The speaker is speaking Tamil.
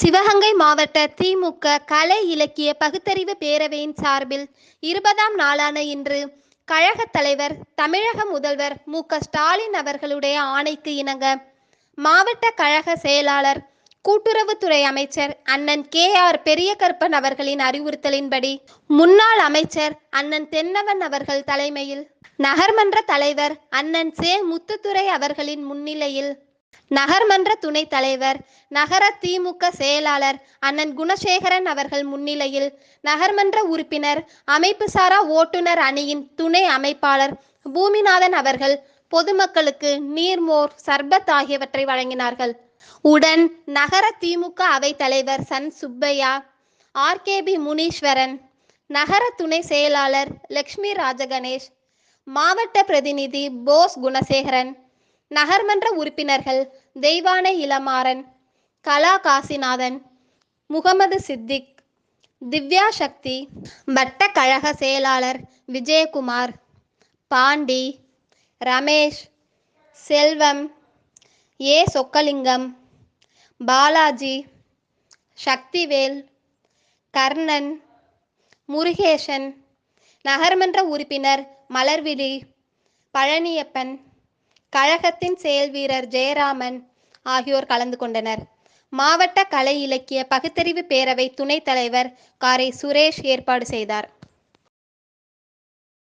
சிவகங்கை மாவட்ட திமுக கலை இலக்கிய பகுத்தறிவு பேரவையின் சார்பில் 20ஆம் நாளான இன்று கழகத் தலைவர் தமிழக முதல்வர் மு.க.ஸ்டாலின் அவர்களுடைய ஆணைக்கு இணங்க மாவட்ட கழக செயலாளர் கூட்டுறவுத்துறை அமைச்சர் அண்ணன் கே.ஆர். பெரியகருப்பன் அவர்களின் அறிவுறுத்தலின்படி முன்னாள் அமைச்சர் அண்ணன் தென்னவன் அவர்கள் தலைமையில் நகர்மன்ற தலைவர் அண்ணன் சே. முத்துத்துரை அவர்களின் முன்னிலையில் நகர்மன்ற துணைத் தலைவர் நகர திமுக செயலாளர் அண்ணன் குணசேகரன் அவர்கள் முன்னிலையில் நகர்மன்ற உறுப்பினர் அமைப்பு சாரா ஓட்டுநர் அணியின் துணை அமைப்பாளர் பூமிநாதன் அவர்கள் பொதுமக்களுக்கு நீர்மோர் சர்பத் ஆகியவற்றை வழங்கினார்கள். உடன் நகர திமுக அவைத் தலைவர் சன் சுப்பையா, ஆர்.கே.பி. முனீஸ்வரன், நகர துணை செயலாளர் லட்சுமி ராஜகணேஷ், மாவட்ட பிரதிநிதி போஸ் குணசேகரன், நகர்மன்ற உறுப்பினர்கள் தெய்வானை இளமாறன், கலா காசிநாதன், முகமது சித்திக், திவ்யா சக்தி, வட்ட கழக செயலாளர் விஜயகுமார், பாண்டி, ரமேஷ், செல்வம், ஏ. சொக்கலிங்கம், பாலாஜி, சக்திவேல், கர்ணன், முருகேசன், நகர்மன்ற உறுப்பினர் மலர்விழி, பழனியப்பன், கழகத்தின் செயல் வீரர் ஜெயராமன் ஆகியோர் கலந்து கொண்டனர். மாவட்ட கலை இலக்கிய பகுத்தறிவு பேரவை துணைத் தலைவர் காரை சுரேஷ் ஏற்பாடு செய்தார்.